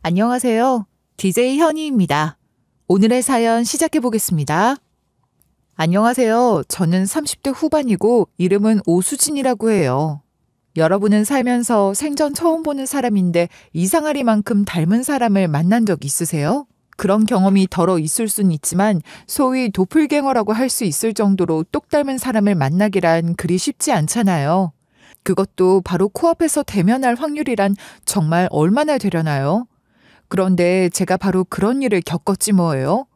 안녕하세요. DJ 현희입니다. 오늘의 사연 시작해 보겠습니다. 안녕하세요. 저는 30대 후반이고 이름은 오수진이라고 해요. 여러분은 살면서 생전 처음 보는 사람인데 이상하리만큼 닮은 사람을 만난 적 있으세요? 그런 경험이 덜어 있을 순 있지만 소위 도플갱어라고 할 수 있을 정도로 똑 닮은 사람을 만나기란 그리 쉽지 않잖아요. 그것도 바로 코앞에서 대면할 확률이란 정말 얼마나 되려나요? 그런데 제가 바로 그런 일을 겪었지 뭐예요.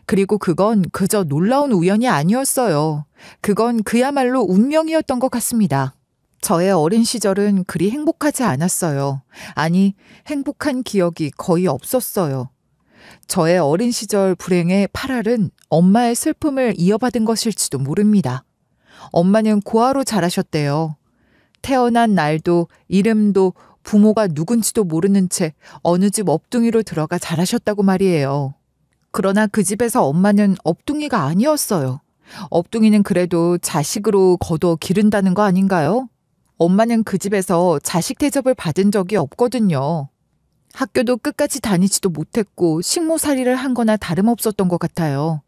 그리고 그건 그저 놀라운 우연이 아니었어요. 그건 그야말로 운명이었던 것 같습니다. 저의 어린 시절은 그리 행복하지 않았어요. 아니, 행복한 기억이 거의 없었어요. 저의 어린 시절 불행의 파랄은 엄마의 슬픔을 이어받은 것일지도 모릅니다. 엄마는 고아로 자라셨대요. 태어난 날도 이름도 부모가 누군지도 모르는 채 어느 집 업둥이로 들어가 자라셨다고 말이에요. 그러나 그 집에서 엄마는 업둥이가 아니었어요. 업둥이는 그래도 자식으로 거둬 기른다는 거 아닌가요? 엄마는 그 집에서 자식 대접을 받은 적이 없거든요. 학교도 끝까지 다니지도 못했고 식모살이를 한 거나 다름없었던 것 같아요.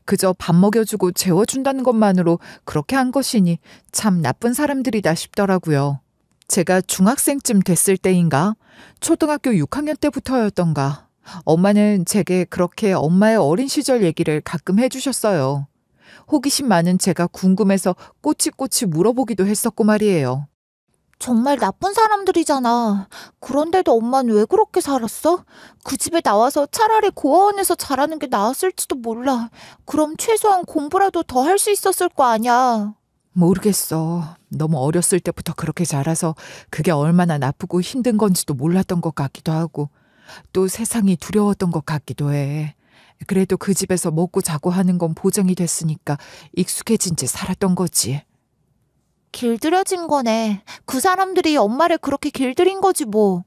그저 밥 먹여주고 재워준다는 것만으로 그렇게 한 것이니 참 나쁜 사람들이다 싶더라고요. 제가 중학생쯤 됐을 때인가? 초등학교 6학년 때부터였던가? 엄마는 제게 그렇게 엄마의 어린 시절 얘기를 가끔 해주셨어요. 호기심 많은 제가 궁금해서 꼬치꼬치 물어보기도 했었고 말이에요. 정말 나쁜 사람들이잖아. 그런데도 엄마는 왜 그렇게 살았어? 그 집에 나와서 차라리 고아원에서 자라는 게 나았을지도 몰라. 그럼 최소한 공부라도 더 할 수 있었을 거 아니야. 모르겠어. 너무 어렸을 때부터 그렇게 자라서 그게 얼마나 나쁘고 힘든 건지도 몰랐던 것 같기도 하고 또 세상이 두려웠던 것 같기도 해. 그래도 그 집에서 먹고 자고 하는 건 보장이 됐으니까 익숙해진 채 살았던 거지. 길들여진 거네. 그 사람들이 엄마를 그렇게 길들인 거지 뭐.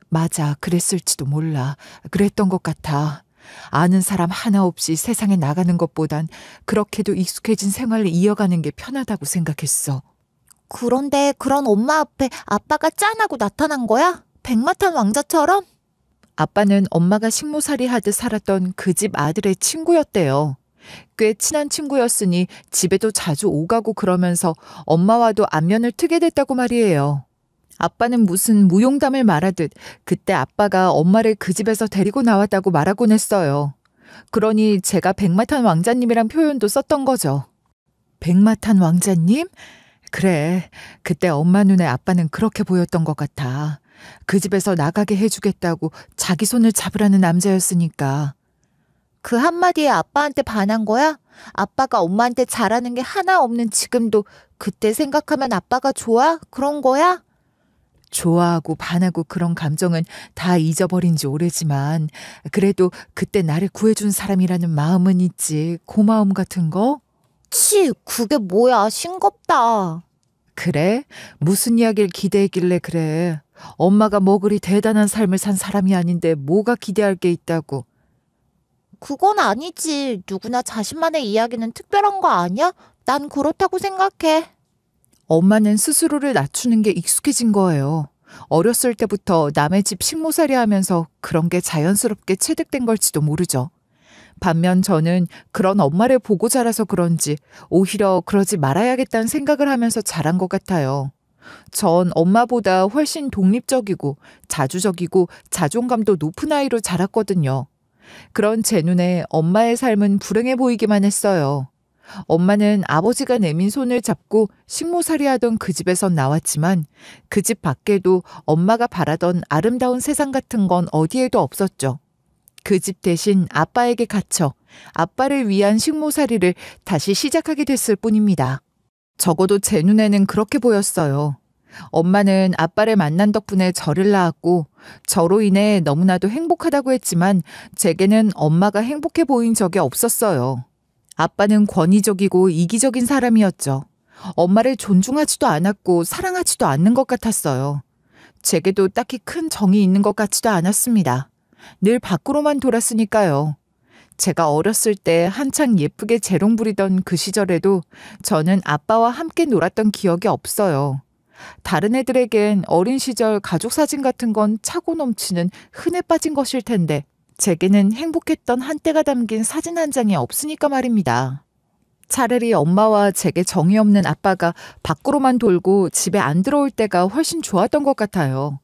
맞아, 그랬을지도 몰라. 그랬던 것 같아. 아는 사람 하나 없이 세상에 나가는 것보단 그렇게도 익숙해진 생활을 이어가는 게 편하다고 생각했어. 그런데 그런 엄마 앞에 아빠가 짠하고 나타난 거야? 백마탄 왕자처럼? 아빠는 엄마가 식모살이 하듯 살았던 그 집 아들의 친구였대요. 꽤 친한 친구였으니 집에도 자주 오가고 그러면서 엄마와도 안면을 트게 됐다고 말이에요. 아빠는 무슨 무용담을 말하듯 그때 아빠가 엄마를 그 집에서 데리고 나왔다고 말하곤 했어요. 그러니 제가 백마탄 왕자님이란 표현도 썼던 거죠. 백마탄 왕자님? 그래, 그때 엄마 눈에 아빠는 그렇게 보였던 것 같아. 그 집에서 나가게 해주겠다고 자기 손을 잡으라는 남자였으니까. 그 한마디에 아빠한테 반한 거야? 아빠가 엄마한테 잘하는 게 하나 없는 지금도 그때 생각하면 아빠가 좋아? 그런 거야? 좋아하고 반하고 그런 감정은 다 잊어버린 지 오래지만 그래도 그때 나를 구해준 사람이라는 마음은 있지. 고마움 같은 거? 그게 뭐야, 싱겁다. 그래? 무슨 이야기를 기대했길래 그래. 엄마가 뭐 그리 대단한 삶을 산 사람이 아닌데 뭐가 기대할 게 있다고. 그건 아니지. 누구나 자신만의 이야기는 특별한 거 아니야? 난 그렇다고 생각해. 엄마는 스스로를 낮추는 게 익숙해진 거예요. 어렸을 때부터 남의 집 식모살이 하면서 그런 게 자연스럽게 체득된 걸지도 모르죠. 반면 저는 그런 엄마를 보고 자라서 그런지 오히려 그러지 말아야겠다는 생각을 하면서 자란 것 같아요. 전 엄마보다 훨씬 독립적이고 자주적이고 자존감도 높은 아이로 자랐거든요. 그런 제 눈에 엄마의 삶은 불행해 보이기만 했어요. 엄마는 아버지가 내민 손을 잡고 식모살이 하던 그 집에선 나왔지만 그 집 밖에도 엄마가 바라던 아름다운 세상 같은 건 어디에도 없었죠. 그 집 대신 아빠에게 갇혀 아빠를 위한 식모살이를 다시 시작하게 됐을 뿐입니다. 적어도 제 눈에는 그렇게 보였어요. 엄마는 아빠를 만난 덕분에 저를 낳았고 저로 인해 너무나도 행복하다고 했지만 제게는 엄마가 행복해 보인 적이 없었어요. 아빠는 권위적이고 이기적인 사람이었죠. 엄마를 존중하지도 않았고 사랑하지도 않는 것 같았어요. 제게도 딱히 큰 정이 있는 것 같지도 않았습니다. 늘 밖으로만 돌았으니까요. 제가 어렸을 때 한창 예쁘게 재롱 부리던 그 시절에도 저는 아빠와 함께 놀았던 기억이 없어요. 다른 애들에겐 어린 시절 가족 사진 같은 건 차고 넘치는 흔해 빠진 것일 텐데 제게는 행복했던 한때가 담긴 사진 한 장이 없으니까 말입니다. 차라리 엄마와 제게 정이 없는 아빠가 밖으로만 돌고 집에 안 들어올 때가 훨씬 좋았던 것 같아요.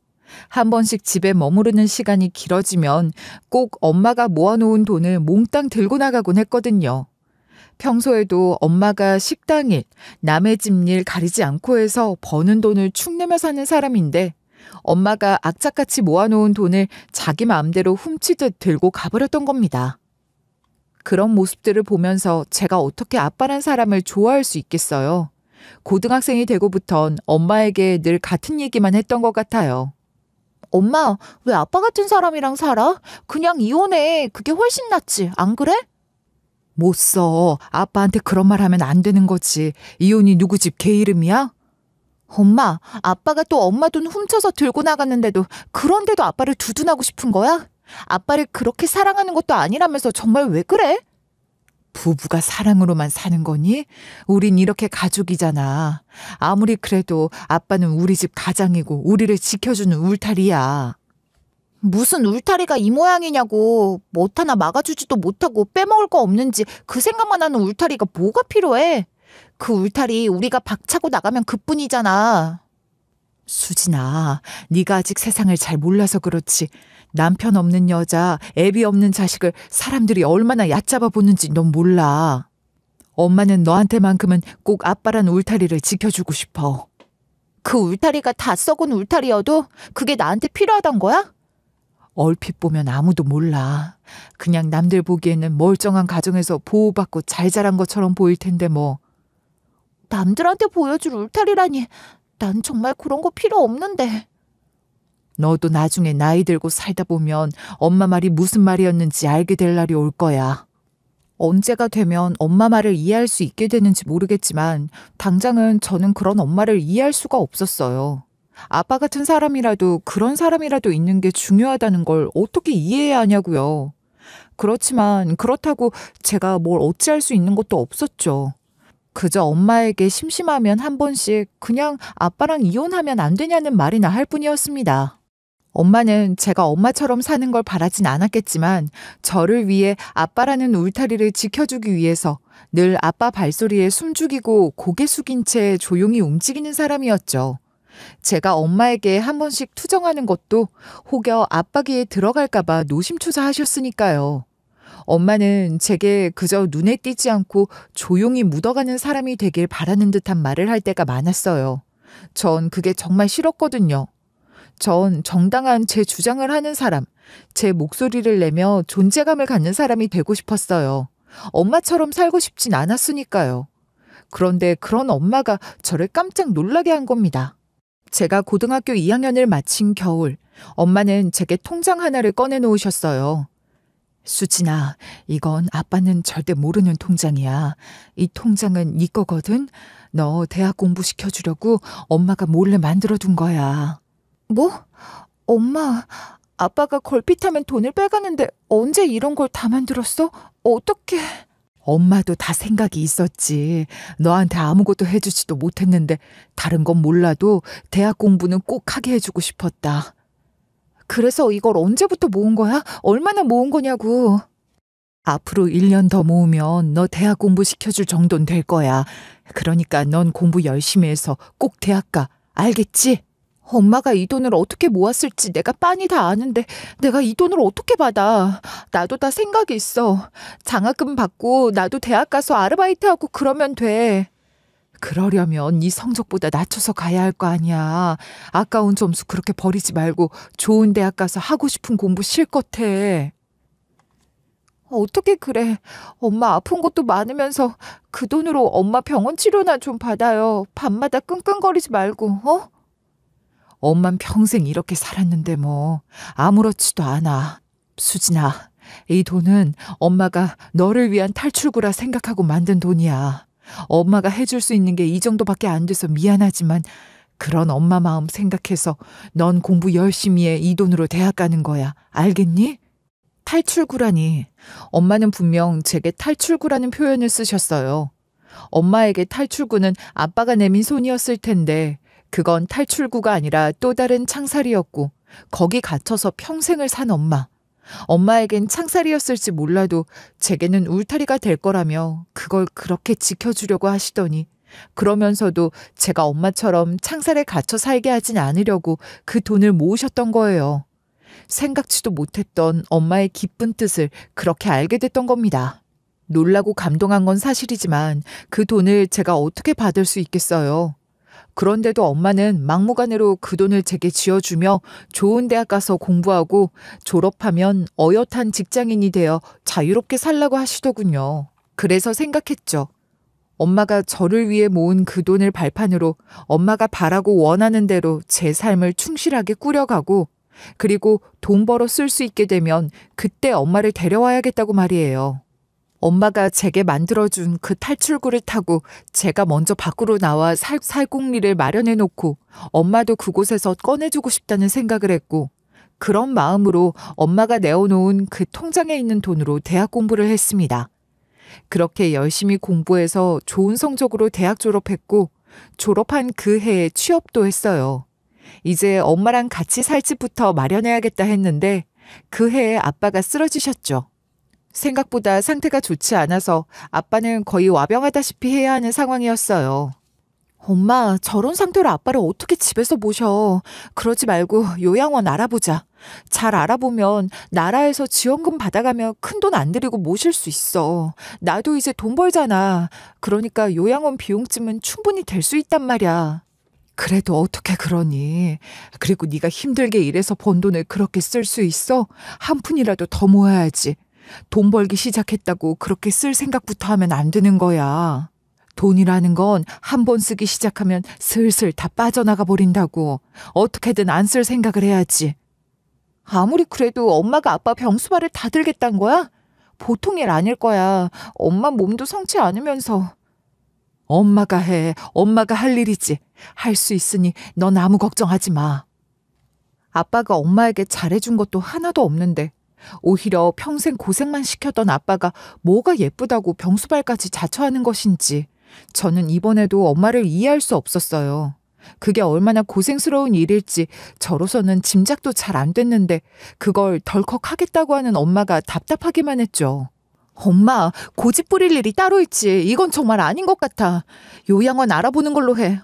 한 번씩 집에 머무르는 시간이 길어지면 꼭 엄마가 모아놓은 돈을 몽땅 들고 나가곤 했거든요. 평소에도 엄마가 식당일, 남의 집일 가리지 않고 해서 버는 돈을 축내며 사는 사람인데 엄마가 악착같이 모아놓은 돈을 자기 마음대로 훔치듯 들고 가버렸던 겁니다. 그런 모습들을 보면서 제가 어떻게 아빠란 사람을 좋아할 수 있겠어요. 고등학생이 되고부턴 엄마에게 늘 같은 얘기만 했던 것 같아요. 엄마, 왜 아빠 같은 사람이랑 살아? 그냥 이혼해. 그게 훨씬 낫지. 안 그래? 못 써. 아빠한테 그런 말 하면 안 되는 거지. 이혼이 누구 집 개 이름이야? 엄마, 아빠가 또 엄마 돈 훔쳐서 들고 나갔는데도 그런데도 아빠를 두둔하고 싶은 거야? 아빠를 그렇게 사랑하는 것도 아니라면서 정말 왜 그래? 부부가 사랑으로만 사는 거니? 우린 이렇게 가족이잖아. 아무리 그래도 아빠는 우리 집 가장이고 우리를 지켜주는 울타리야. 무슨 울타리가 이 모양이냐고. 못 하나 막아주지도 못하고 빼먹을 거 없는지 그 생각만 하는 울타리가 뭐가 필요해? 그 울타리 우리가 박차고 나가면 그뿐이잖아. 수진아, 네가 아직 세상을 잘 몰라서 그렇지. 남편 없는 여자, 애비 없는 자식을 사람들이 얼마나 얕잡아 보는지 넌 몰라. 엄마는 너한테만큼은 꼭 아빠란 울타리를 지켜주고 싶어. 그 울타리가 다 썩은 울타리여도 그게 나한테 필요하단 거야? 얼핏 보면 아무도 몰라. 그냥 남들 보기에는 멀쩡한 가정에서 보호받고 잘 자란 것처럼 보일 텐데 뭐. 남들한테 보여줄 울타리라니. 난 정말 그런 거 필요 없는데. 너도 나중에 나이 들고 살다 보면 엄마 말이 무슨 말이었는지 알게 될 날이 올 거야. 언제가 되면 엄마 말을 이해할 수 있게 되는지 모르겠지만 당장은 저는 그런 엄마를 이해할 수가 없었어요. 아빠 같은 사람이라도 그런 사람이라도 있는 게 중요하다는 걸 어떻게 이해해야 하냐고요. 그렇지만 그렇다고 제가 뭘 어찌할 수 있는 것도 없었죠. 그저 엄마에게 심심하면 한 번씩 그냥 아빠랑 이혼하면 안 되냐는 말이나 할 뿐이었습니다. 엄마는 제가 엄마처럼 사는 걸 바라진 않았겠지만 저를 위해 아빠라는 울타리를 지켜주기 위해서 늘 아빠 발소리에 숨죽이고 고개 숙인 채 조용히 움직이는 사람이었죠. 제가 엄마에게 한 번씩 투정하는 것도 혹여 아빠 귀에 들어갈까봐 노심초사하셨으니까요. 엄마는 제게 그저 눈에 띄지 않고 조용히 묻어가는 사람이 되길 바라는 듯한 말을 할 때가 많았어요. 전 그게 정말 싫었거든요. 전 정당한 제 주장을 하는 사람, 제 목소리를 내며 존재감을 갖는 사람이 되고 싶었어요. 엄마처럼 살고 싶진 않았으니까요. 그런데 그런 엄마가 저를 깜짝 놀라게 한 겁니다. 제가 고등학교 2학년을 마친 겨울, 엄마는 제게 통장 하나를 꺼내놓으셨어요. 수진아, 이건 아빠는 절대 모르는 통장이야. 이 통장은 네 거거든. 너 대학 공부시켜주려고 엄마가 몰래 만들어둔 거야. 뭐? 엄마, 아빠가 걸핏하면 돈을 빼가는데 언제 이런 걸 다 만들었어? 어떡해. 엄마도 다 생각이 있었지. 너한테 아무것도 해주지도 못했는데 다른 건 몰라도 대학 공부는 꼭 하게 해주고 싶었다. 그래서 이걸 언제부터 모은 거야? 얼마나 모은 거냐고. 앞으로 1년 더 모으면 너 대학 공부 시켜줄 정도는 될 거야. 그러니까 넌 공부 열심히 해서 꼭 대학 가. 알겠지? 엄마가 이 돈을 어떻게 모았을지 내가 빤히 다 아는데 내가 이 돈을 어떻게 받아. 나도 다 생각이 있어. 장학금 받고 나도 대학 가서 아르바이트하고 그러면 돼. 그러려면 네 성적보다 낮춰서 가야 할 거 아니야. 아까운 점수 그렇게 버리지 말고 좋은 대학 가서 하고 싶은 공부 실컷 해. 어떻게 그래. 엄마 아픈 것도 많으면서 그 돈으로 엄마 병원 치료나 좀 받아요. 밤마다 끙끙거리지 말고, 어? 엄만 평생 이렇게 살았는데 뭐 아무렇지도 않아. 수진아, 이 돈은 엄마가 너를 위한 탈출구라 생각하고 만든 돈이야. 엄마가 해줄 수 있는 게 이 정도밖에 안 돼서 미안하지만 그런 엄마 마음 생각해서 넌 공부 열심히 해. 이 돈으로 대학 가는 거야. 알겠니? 탈출구라니. 엄마는 분명 제게 탈출구라는 표현을 쓰셨어요. 엄마에게 탈출구는 아빠가 내민 손이었을 텐데 그건 탈출구가 아니라 또 다른 창살이었고 거기 갇혀서 평생을 산 엄마. 엄마에겐 창살이었을지 몰라도 제게는 울타리가 될 거라며 그걸 그렇게 지켜주려고 하시더니 그러면서도 제가 엄마처럼 창살에 갇혀 살게 하진 않으려고 그 돈을 모으셨던 거예요. 생각지도 못했던 엄마의 기쁜 뜻을 그렇게 알게 됐던 겁니다. 놀라고 감동한 건 사실이지만 그 돈을 제가 어떻게 받을 수 있겠어요. 그런데도 엄마는 막무가내로 그 돈을 제게 쥐어주며 좋은 대학 가서 공부하고 졸업하면 어엿한 직장인이 되어 자유롭게 살라고 하시더군요. 그래서 생각했죠. 엄마가 저를 위해 모은 그 돈을 발판으로 엄마가 바라고 원하는 대로 제 삶을 충실하게 꾸려가고 그리고 돈 벌어 쓸 수 있게 되면 그때 엄마를 데려와야겠다고 말이에요. 엄마가 제게 만들어준 그 탈출구를 타고 제가 먼저 밖으로 나와 살 공리를 마련해 놓고 엄마도 그곳에서 꺼내주고 싶다는 생각을 했고 그런 마음으로 엄마가 내어놓은 그 통장에 있는 돈으로 대학 공부를 했습니다. 그렇게 열심히 공부해서 좋은 성적으로 대학 졸업했고 졸업한 그 해에 취업도 했어요. 이제 엄마랑 같이 살 집부터 마련해야겠다 했는데 그 해에 아빠가 쓰러지셨죠. 생각보다 상태가 좋지 않아서 아빠는 거의 와병하다시피 해야 하는 상황이었어요. 엄마, 저런 상태로 아빠를 어떻게 집에서 모셔. 그러지 말고 요양원 알아보자. 잘 알아보면 나라에서 지원금 받아가며 큰돈 안 들이고 모실 수 있어. 나도 이제 돈 벌잖아. 그러니까 요양원 비용쯤은 충분히 될 수 있단 말이야. 그래도 어떻게 그러니? 그리고 네가 힘들게 일해서 번 돈을 그렇게 쓸 수 있어? 한 푼이라도 더 모아야지. 돈 벌기 시작했다고 그렇게 쓸 생각부터 하면 안 되는 거야. 돈이라는 건 한 번 쓰기 시작하면 슬슬 다 빠져나가 버린다고. 어떻게든 안 쓸 생각을 해야지. 아무리 그래도 엄마가 아빠 병수발을 다 들겠단 거야? 보통 일 아닐 거야. 엄마 몸도 성치 않으면서. 엄마가 해. 엄마가 할 일이지. 할 수 있으니 넌 아무 걱정하지 마. 아빠가 엄마에게 잘해준 것도 하나도 없는데 오히려 평생 고생만 시켰던 아빠가 뭐가 예쁘다고 병수발까지 자처하는 것인지 저는 이번에도 엄마를 이해할 수 없었어요. 그게 얼마나 고생스러운 일일지 저로서는 짐작도 잘 안 됐는데 그걸 덜컥 하겠다고 하는 엄마가 답답하기만 했죠. 엄마, 고집 부릴 일이 따로 있지. 이건 정말 아닌 것 같아. 요양원 알아보는 걸로 해.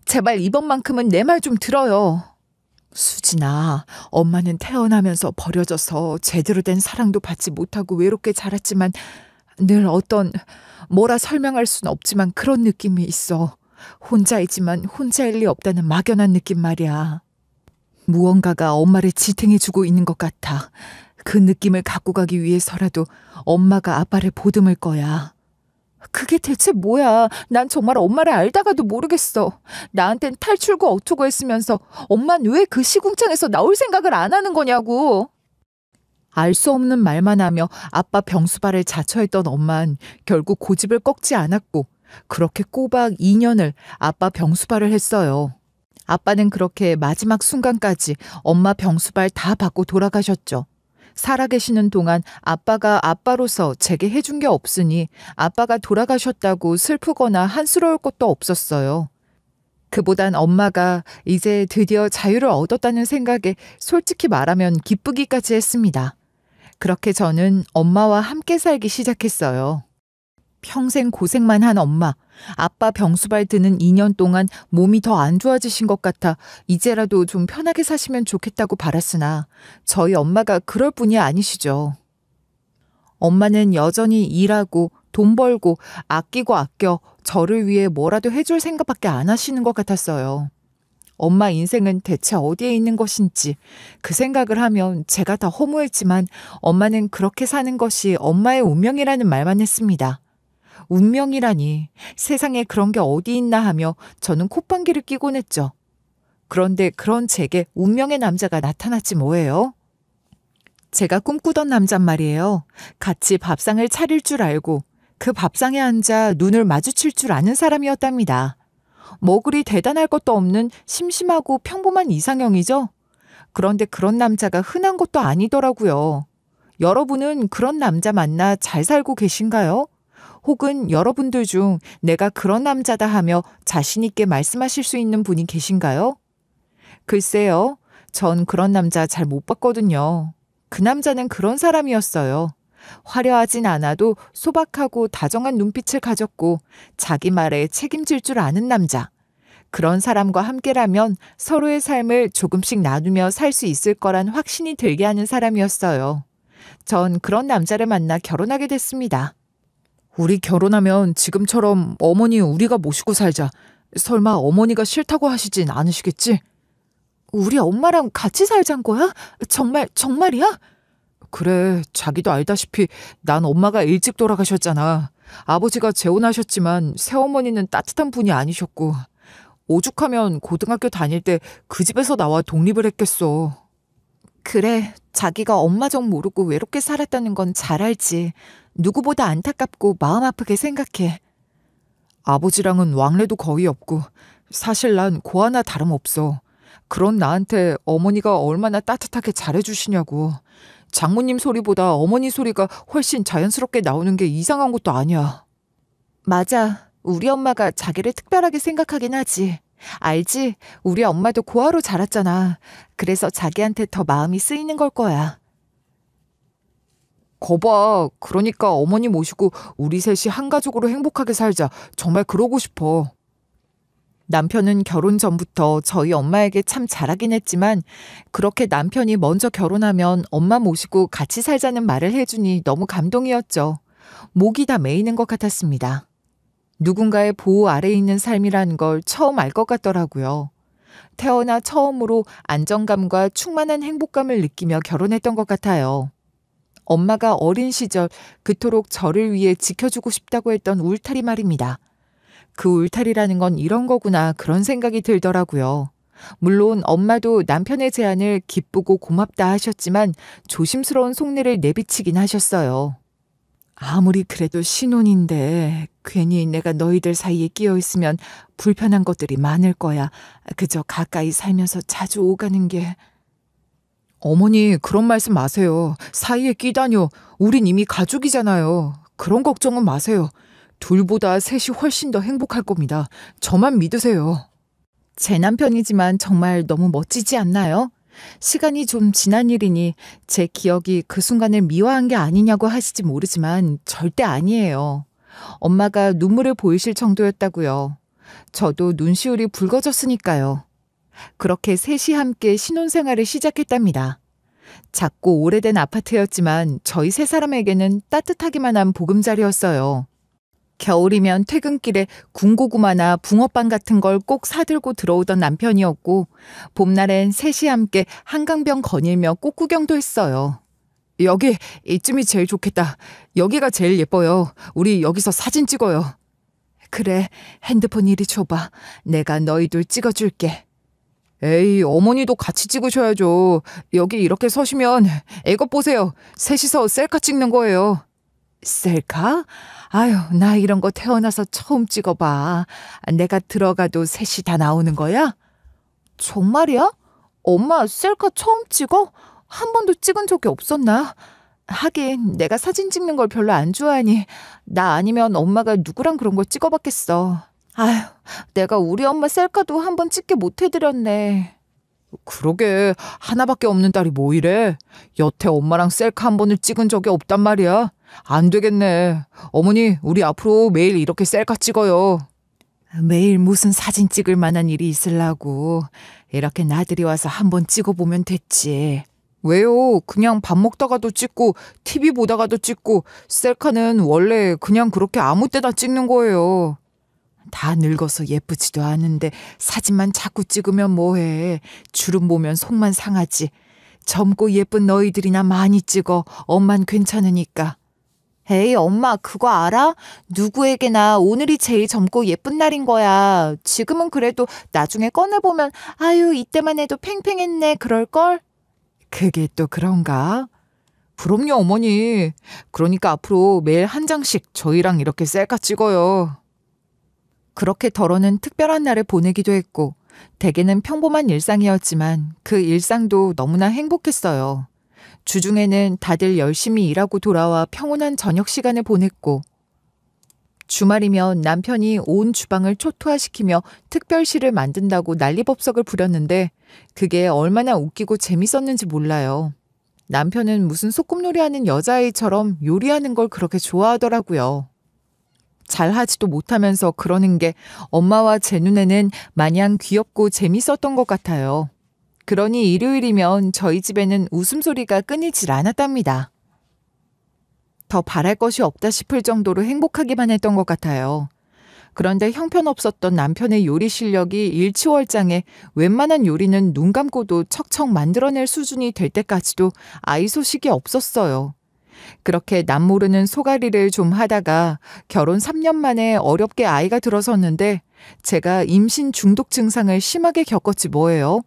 제발 이번만큼은 내 말 좀 들어요. 수진아, 엄마는 태어나면서 버려져서 제대로 된 사랑도 받지 못하고 외롭게 자랐지만 늘 뭐라 설명할 순 없지만 그런 느낌이 있어. 혼자이지만 혼자일 리 없다는 막연한 느낌 말이야. 무언가가 엄마를 지탱해주고 있는 것 같아. 그 느낌을 갖고 가기 위해서라도 엄마가 아빠를 보듬을 거야. 그게 대체 뭐야? 난 정말 엄마를 알다가도 모르겠어. 나한텐 탈출구 어투고 했으면서 엄만 왜 그 시궁창에서 나올 생각을 안 하는 거냐고. 알 수 없는 말만 하며 아빠 병수발을 자처했던 엄만 결국 고집을 꺾지 않았고 그렇게 꼬박 2년을 아빠 병수발을 했어요. 아빠는 그렇게 마지막 순간까지 엄마 병수발 다 받고 돌아가셨죠. 살아계시는 동안 아빠가 아빠로서 제게 해준 게 없으니 아빠가 돌아가셨다고 슬프거나 한스러울 것도 없었어요. 그보단 엄마가 이제 드디어 자유를 얻었다는 생각에 솔직히 말하면 기쁘기까지 했습니다. 그렇게 저는 엄마와 함께 살기 시작했어요. 평생 고생만 한 엄마, 아빠 병수발 드는 2년 동안 몸이 더 안 좋아지신 것 같아 이제라도 좀 편하게 사시면 좋겠다고 바랐으나 저희 엄마가 그럴 분이 아니시죠. 엄마는 여전히 일하고 돈 벌고 아끼고 아껴 저를 위해 뭐라도 해줄 생각밖에 안 하시는 것 같았어요. 엄마 인생은 대체 어디에 있는 것인지 그 생각을 하면 제가 다 허무했지만 엄마는 그렇게 사는 것이 엄마의 운명이라는 말만 했습니다. 운명이라니 세상에 그런 게 어디 있나 하며 저는 콧방귀를 뀌곤 했죠. 그런데 그런 제게 운명의 남자가 나타났지 뭐예요? 제가 꿈꾸던 남잔 말이에요. 같이 밥상을 차릴 줄 알고 그 밥상에 앉아 눈을 마주칠 줄 아는 사람이었답니다. 뭐 그리 대단할 것도 없는 심심하고 평범한 이상형이죠. 그런데 그런 남자가 흔한 것도 아니더라고요. 여러분은 그런 남자 만나 잘 살고 계신가요? 혹은 여러분들 중 내가 그런 남자다 하며 자신 있게 말씀하실 수 있는 분이 계신가요? 글쎄요. 전 그런 남자 잘 못 봤거든요. 그 남자는 그런 사람이었어요. 화려하진 않아도 소박하고 다정한 눈빛을 가졌고 자기 말에 책임질 줄 아는 남자. 그런 사람과 함께라면 서로의 삶을 조금씩 나누며 살 수 있을 거란 확신이 들게 하는 사람이었어요. 전 그런 남자를 만나 결혼하게 됐습니다. 우리 결혼하면 지금처럼 어머니 우리가 모시고 살자. 설마 어머니가 싫다고 하시진 않으시겠지? 우리 엄마랑 같이 살잔 거야? 정말이야? 그래, 자기도 알다시피 난 엄마가 일찍 돌아가셨잖아. 아버지가 재혼하셨지만 새어머니는 따뜻한 분이 아니셨고 오죽하면 고등학교 다닐 때 그 집에서 나와 독립을 했겠어. 그래, 자기가 엄마 정 모르고 외롭게 살았다는 건 잘 알지. 누구보다 안타깝고 마음 아프게 생각해. 아버지랑은 왕래도 거의 없고 사실 난 고 하나 다름없어. 그런 나한테 어머니가 얼마나 따뜻하게 잘해주시냐고. 장모님 소리보다 어머니 소리가 훨씬 자연스럽게 나오는 게 이상한 것도 아니야. 맞아. 우리 엄마가 자기를 특별하게 생각하긴 하지. 알지? 우리 엄마도 고아로 자랐잖아. 그래서 자기한테 더 마음이 쓰이는 걸 거야. 거봐. 그러니까 어머니 모시고 우리 셋이 한 가족으로 행복하게 살자. 정말 그러고 싶어. 남편은 결혼 전부터 저희 엄마에게 참 잘하긴 했지만 그렇게 남편이 먼저 결혼하면 엄마 모시고 같이 살자는 말을 해주니 너무 감동이었죠. 목이 다 메이는 것 같았습니다. 누군가의 보호 아래에 있는 삶이라는 걸 처음 알 것 같더라고요. 태어나 처음으로 안정감과 충만한 행복감을 느끼며 결혼했던 것 같아요. 엄마가 어린 시절 그토록 저를 위해 지켜주고 싶다고 했던 울타리 말입니다. 그 울타리라는 건 이런 거구나 그런 생각이 들더라고요. 물론 엄마도 남편의 제안을 기쁘고 고맙다 하셨지만 조심스러운 속내를 내비치긴 하셨어요. 아무리 그래도 신혼인데 괜히 내가 너희들 사이에 끼어 있으면 불편한 것들이 많을 거야. 그저 가까이 살면서 자주 오가는 게. 어머니 그런 말씀 마세요. 사이에 끼다뇨. 우린 이미 가족이잖아요. 그런 걱정은 마세요. 둘보다 셋이 훨씬 더 행복할 겁니다. 저만 믿으세요. 제 남편이지만 정말 너무 멋지지 않나요? 시간이 좀 지난 일이니 제 기억이 그 순간을 미화한 게 아니냐고 하실지 모르지만 절대 아니에요. 엄마가 눈물을 보이실 정도였다고요. 저도 눈시울이 붉어졌으니까요. 그렇게 셋이 함께 신혼생활을 시작했답니다. 작고 오래된 아파트였지만 저희 세 사람에게는 따뜻하기만 한 보금자리였어요. 겨울이면 퇴근길에 군고구마나 붕어빵 같은 걸 꼭 사들고 들어오던 남편이었고 봄날엔 셋이 함께 한강변 거닐며 꽃구경도 했어요. 여기 이쯤이 제일 좋겠다. 여기가 제일 예뻐요. 우리 여기서 사진 찍어요. 그래, 핸드폰 이리 줘봐. 내가 너희들 찍어줄게. 에이, 어머니도 같이 찍으셔야죠. 여기 이렇게 서시면 이것 보세요. 셋이서 셀카 찍는 거예요. 셀카? 아유, 나 이런 거 태어나서 처음 찍어봐. 내가 들어가도 셋이 다 나오는 거야? 정말이야? 엄마 셀카 처음 찍어? 한 번도 찍은 적이 없었나? 하긴 내가 사진 찍는 걸 별로 안 좋아하니 나 아니면 엄마가 누구랑 그런 걸 찍어봤겠어. 아휴, 내가 우리 엄마 셀카도 한 번 찍게 못 해드렸네. 그러게 하나밖에 없는 딸이 뭐 이래? 여태 엄마랑 셀카 한 번을 찍은 적이 없단 말이야. 안 되겠네. 어머니, 우리 앞으로 매일 이렇게 셀카 찍어요. 매일 무슨 사진 찍을 만한 일이 있으려고. 이렇게 나들이 와서 한 번 찍어보면 됐지. 왜요? 그냥 밥 먹다가도 찍고 TV 보다가도 찍고 셀카는 원래 그냥 그렇게 아무 때나 찍는 거예요. 다 늙어서 예쁘지도 않은데 사진만 자꾸 찍으면 뭐해. 주름 보면 속만 상하지. 젊고 예쁜 너희들이나 많이 찍어. 엄만 괜찮으니까. 에이, 엄마 그거 알아? 누구에게나 오늘이 제일 젊고 예쁜 날인 거야. 지금은 그래도 나중에 꺼내보면 아유 이때만 해도 팽팽했네 그럴걸? 그게 또 그런가? 그럼요 어머니. 그러니까 앞으로 매일 한 장씩 저희랑 이렇게 셀카 찍어요. 그렇게 덜어는 특별한 날을 보내기도 했고 대개는 평범한 일상이었지만 그 일상도 너무나 행복했어요. 주중에는 다들 열심히 일하고 돌아와 평온한 저녁 시간을 보냈고 주말이면 남편이 온 주방을 초토화시키며 특별시를 만든다고 난리법석을 부렸는데 그게 얼마나 웃기고 재밌었는지 몰라요. 남편은 무슨 소꿉놀이 하는 여자아이처럼 요리하는 걸 그렇게 좋아하더라고요. 잘하지도 못하면서 그러는 게 엄마와 제 눈에는 마냥 귀엽고 재밌었던 것 같아요. 그러니 일요일이면 저희 집에는 웃음소리가 끊이질 않았답니다. 더 바랄 것이 없다 싶을 정도로 행복하기만 했던 것 같아요. 그런데 형편없었던 남편의 요리 실력이 일취월장에 웬만한 요리는 눈 감고도 척척 만들어낼 수준이 될 때까지도 아이 소식이 없었어요. 그렇게 남모르는 소가리를 좀 하다가 결혼 3년 만에 어렵게 아이가 들어섰는데 제가 임신 중독 증상을 심하게 겪었지 뭐예요.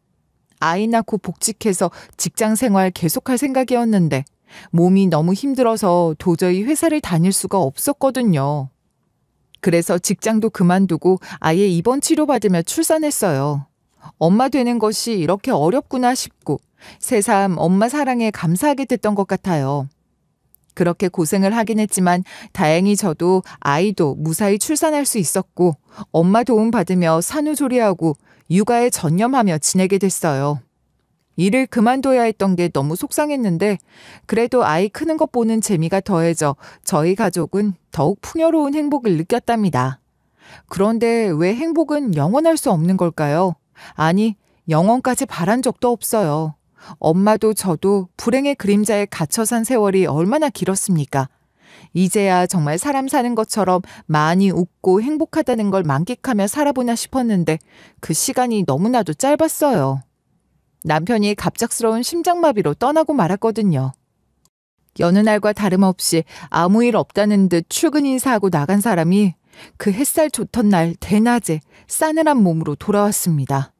아이 낳고 복직해서 직장 생활 계속할 생각이었는데 몸이 너무 힘들어서 도저히 회사를 다닐 수가 없었거든요. 그래서 직장도 그만두고 아예 입원 치료받으며 출산했어요. 엄마 되는 것이 이렇게 어렵구나 싶고 새삼 엄마 사랑에 감사하게 됐던 것 같아요. 그렇게 고생을 하긴 했지만 다행히 저도 아이도 무사히 출산할 수 있었고 엄마 도움 받으며 산후조리하고 육아에 전념하며 지내게 됐어요. 일을 그만둬야 했던 게 너무 속상했는데 그래도 아이 크는 것 보는 재미가 더해져 저희 가족은 더욱 풍요로운 행복을 느꼈답니다. 그런데 왜 행복은 영원할 수 없는 걸까요? 아니, 영원까지 바란 적도 없어요. 엄마도 저도 불행의 그림자에 갇혀 산 세월이 얼마나 길었습니까? 이제야 정말 사람 사는 것처럼 많이 웃고 행복하다는 걸 만끽하며 살아보나 싶었는데 그 시간이 너무나도 짧았어요. 남편이 갑작스러운 심장마비로 떠나고 말았거든요. 여느 날과 다름없이 아무 일 없다는 듯 출근 인사하고 나간 사람이 그 햇살 좋던 날 대낮에 싸늘한 몸으로 돌아왔습니다.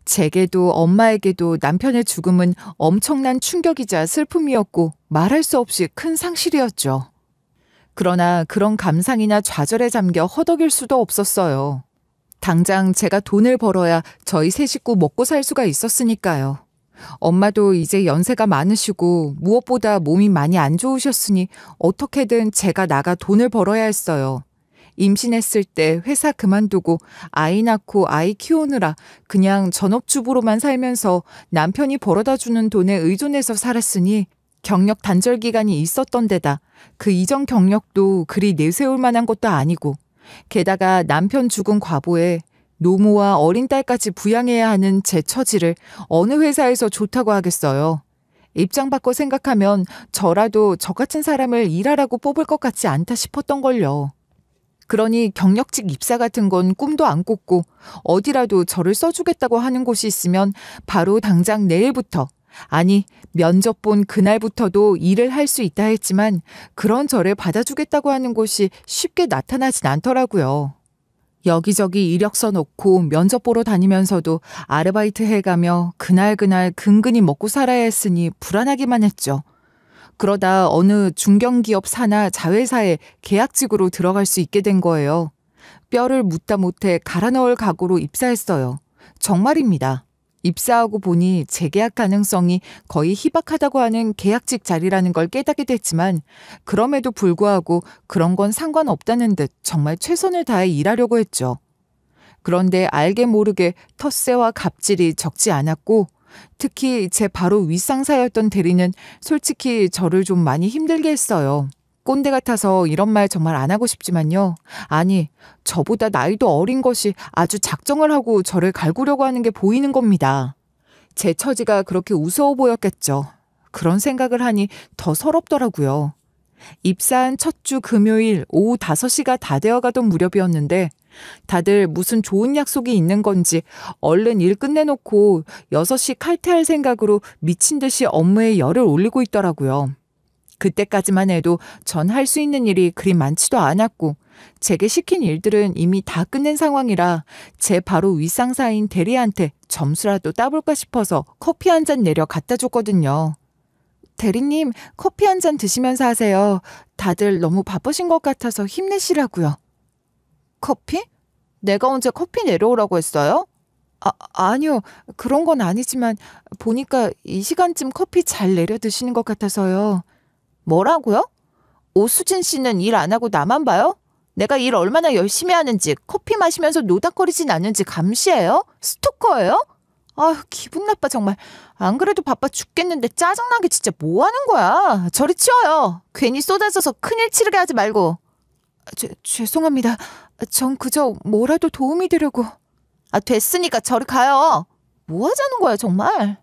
제게도 엄마에게도 남편의 죽음은 엄청난 충격이자 슬픔이었고 말할 수 없이 큰 상실이었죠. 그러나 그런 감상이나 좌절에 잠겨 허덕일 수도 없었어요. 당장 제가 돈을 벌어야 저희 세 식구 먹고 살 수가 있었으니까요. 엄마도 이제 연세가 많으시고 무엇보다 몸이 많이 안 좋으셨으니 어떻게든 제가 나가 돈을 벌어야 했어요. 임신했을 때 회사 그만두고 아이 낳고 아이 키우느라 그냥 전업주부로만 살면서 남편이 벌어다 주는 돈에 의존해서 살았으니 경력 단절 기간이 있었던 데다 그 이전 경력도 그리 내세울 만한 것도 아니고 게다가 남편 죽은 과보에 노모와 어린 딸까지 부양해야 하는 제 처지를 어느 회사에서 좋다고 하겠어요. 입장 바꿔 생각하면 저라도 저 같은 사람을 일하라고 뽑을 것 같지 않다 싶었던걸요. 그러니 경력직 입사 같은 건 꿈도 안 꿨고 어디라도 저를 써주겠다고 하는 곳이 있으면 바로 당장 내일부터 아니 면접 본 그날부터도 일을 할 수 있다 했지만 그런 저를 받아주겠다고 하는 곳이 쉽게 나타나진 않더라고요. 여기저기 이력서 넣고 면접 보러 다니면서도 아르바이트 해가며 그날 근근히 먹고 살아야 했으니 불안하기만 했죠. 그러다 어느 중견기업 사나 자회사에 계약직으로 들어갈 수 있게 된 거예요. 뼈를 묻다 못해 갈아 넣을 각오로 입사했어요. 정말입니다. 입사하고 보니 재계약 가능성이 거의 희박하다고 하는 계약직 자리라는 걸 깨닫게 됐지만 그럼에도 불구하고 그런 건 상관없다는 듯 정말 최선을 다해 일하려고 했죠. 그런데 알게 모르게 텃세와 갑질이 적지 않았고 특히 제 바로 윗상사였던 대리는 솔직히 저를 좀 많이 힘들게 했어요. 꼰대 같아서 이런 말 정말 안 하고 싶지만요. 아니, 저보다 나이도 어린 것이 아주 작정을 하고 저를 갈구려고 하는 게 보이는 겁니다. 제 처지가 그렇게 우스워 보였겠죠. 그런 생각을 하니 더 서럽더라고요. 입사한 첫 주 금요일 오후 5시가 다 되어가던 무렵이었는데 다들 무슨 좋은 약속이 있는 건지 얼른 일 끝내놓고 6시 칼퇴할 생각으로 미친 듯이 업무에 열을 올리고 있더라고요. 그때까지만 해도 전 할 수 있는 일이 그리 많지도 않았고 제게 시킨 일들은 이미 다 끝낸 상황이라 제 바로 윗상사인 대리한테 점수라도 따볼까 싶어서 커피 한 잔 내려 갖다 줬거든요. 대리님, 커피 한 잔 드시면서 하세요. 다들 너무 바쁘신 것 같아서 힘내시라고요. 커피? 내가 언제 커피 내려오라고 했어요? 아니요. 그런 건 아니지만 보니까 이 시간쯤 커피 잘 내려 드시는 것 같아서요. 뭐라고요? 오수진 씨는 일 안 하고 나만 봐요? 내가 일 얼마나 열심히 하는지, 커피 마시면서 노닥거리진 않는지 감시해요? 스토커예요? 아휴, 기분 나빠 정말. 안 그래도 바빠 죽겠는데 짜증나게 진짜 뭐 하는 거야? 저리 치워요. 괜히 쏟아져서 큰일 치르게 하지 말고. 죄송합니다. 전 그저 뭐라도 도움이 되려고. 됐으니까 저리 가요. 뭐 하자는 거야 정말.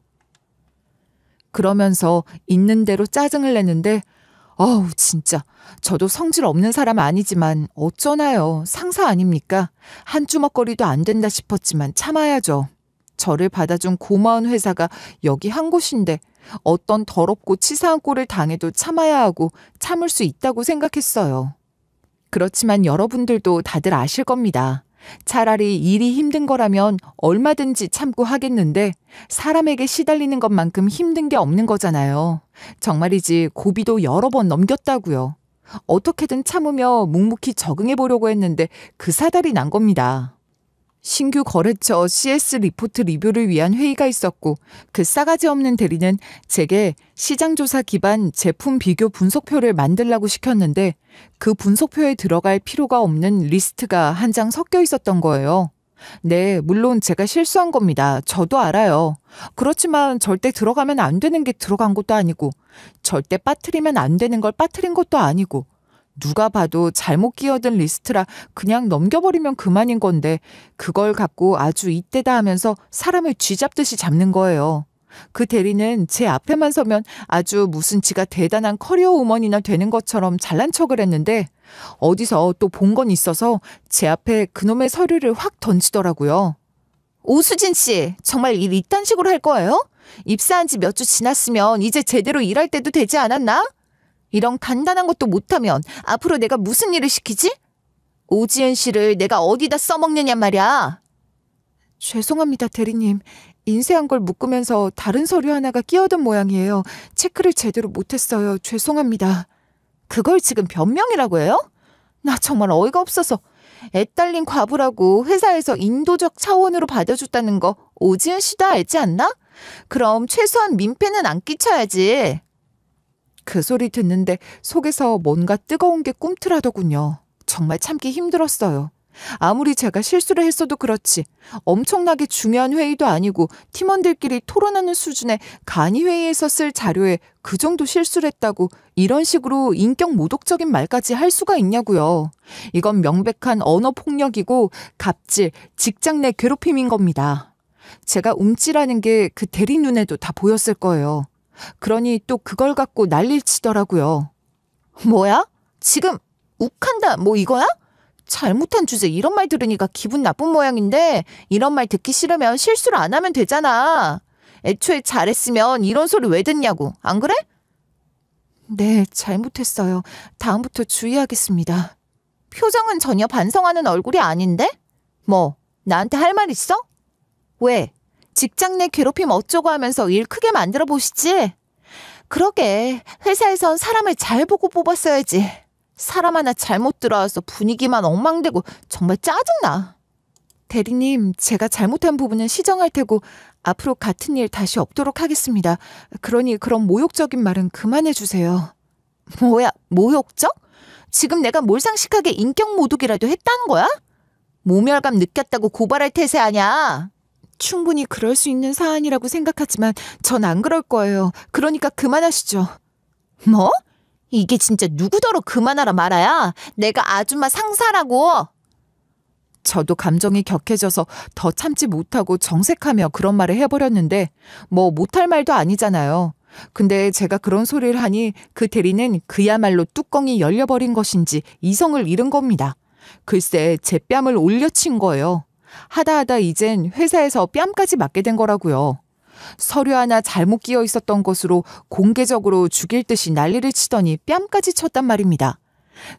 그러면서 있는 대로 짜증을 내는데 진짜 저도 성질 없는 사람 아니지만 어쩌나요. 상사 아닙니까? 한 주먹거리도 안 된다 싶었지만 참아야죠. 저를 받아준 고마운 회사가 여기 한 곳인데 어떤 더럽고 치사한 꼴을 당해도 참아야 하고 참을 수 있다고 생각했어요. 그렇지만 여러분들도 다들 아실 겁니다. 차라리 일이 힘든 거라면 얼마든지 참고 하겠는데 사람에게 시달리는 것만큼 힘든 게 없는 거잖아요. 정말이지 고비도 여러 번 넘겼다고요. 어떻게든 참으며 묵묵히 적응해 보려고 했는데 그 사달이 난 겁니다. 신규 거래처 CS 리포트 리뷰를 위한 회의가 있었고 그 싸가지 없는 대리는 제게 시장조사 기반 제품 비교 분석표를 만들라고 시켰는데 그 분석표에 들어갈 필요가 없는 리스트가 한 장 섞여 있었던 거예요. 네, 물론 제가 실수한 겁니다. 저도 알아요. 그렇지만 절대 들어가면 안 되는 게 들어간 것도 아니고 절대 빠뜨리면 안 되는 걸 빠뜨린 것도 아니고 누가 봐도 잘못 끼어든 리스트라 그냥 넘겨버리면 그만인 건데 그걸 갖고 아주 이때다 하면서 사람을 쥐잡듯이 잡는 거예요. 그 대리는 제 앞에만 서면 아주 무슨 지가 대단한 커리어 우먼이나 되는 것처럼 잘난 척을 했는데 어디서 또 본 건 있어서 제 앞에 그놈의 서류를 확 던지더라고요. 오수진 씨, 정말 일 이딴 식으로 할 거예요? 입사한 지 몇 주 지났으면 이제 제대로 일할 때도 되지 않았나? 이런 간단한 것도 못하면 앞으로 내가 무슨 일을 시키지? 오지은 씨를 내가 어디다 써먹느냔 말이야. 죄송합니다, 대리님. 인쇄한 걸 묶으면서 다른 서류 하나가 끼어든 모양이에요. 체크를 제대로 못했어요. 죄송합니다. 그걸 지금 변명이라고 해요? 나 정말 어이가 없어서. 애 딸린 과부라고 회사에서 인도적 차원으로 받아줬다는 거 오지은 씨도 알지 않나? 그럼 최소한 민폐는 안 끼쳐야지. 그 소리 듣는데 속에서 뭔가 뜨거운 게 꿈틀하더군요. 정말 참기 힘들었어요. 아무리 제가 실수를 했어도 그렇지 엄청나게 중요한 회의도 아니고 팀원들끼리 토론하는 수준의 간이회의에서 쓸 자료에 그 정도 실수를 했다고 이런 식으로 인격 모독적인 말까지 할 수가 있냐고요. 이건 명백한 언어폭력이고 갑질, 직장 내 괴롭힘인 겁니다. 제가 움찔하는 게 그 대리 눈에도 다 보였을 거예요. 그러니 또 그걸 갖고 난리를 치더라고요. 뭐야? 지금 욱한다 뭐 이거야? 잘못한 주제 이런 말 들으니까 기분 나쁜 모양인데 이런 말 듣기 싫으면 실수를 안 하면 되잖아. 애초에 잘했으면 이런 소리 왜 듣냐고. 안 그래? 네, 잘못했어요. 다음부터 주의하겠습니다. 표정은 전혀 반성하는 얼굴이 아닌데? 뭐 나한테 할 말 있어? 왜? 직장 내 괴롭힘 어쩌고 하면서 일 크게 만들어 보시지? 그러게 회사에선 사람을 잘 보고 뽑았어야지. 사람 하나 잘못 들어와서 분위기만 엉망되고 정말 짜증나. 대리님, 제가 잘못한 부분은 시정할 테고 앞으로 같은 일 다시 없도록 하겠습니다. 그러니 그런 모욕적인 말은 그만해 주세요. 뭐야, 모욕적? 지금 내가 몰상식하게 인격 모독이라도 했다는 거야? 모멸감 느꼈다고 고발할 태세 아냐? 충분히 그럴 수 있는 사안이라고 생각하지만 전 안 그럴 거예요. 그러니까 그만하시죠. 뭐? 이게 진짜 누구더러 그만하라 말아야? 내가 아줌마 상사라고. 저도 감정이 격해져서 더 참지 못하고 정색하며 그런 말을 해버렸는데 뭐 못할 말도 아니잖아요. 근데 제가 그런 소리를 하니 그 대리는 그야말로 뚜껑이 열려버린 것인지 이성을 잃은 겁니다. 글쎄 제 뺨을 올려친 거예요. 하다 이젠 회사에서 뺨까지 맞게 된 거라고요. 서류 하나 잘못 끼어 있었던 것으로 공개적으로 죽일 듯이 난리를 치더니 뺨까지 쳤단 말입니다.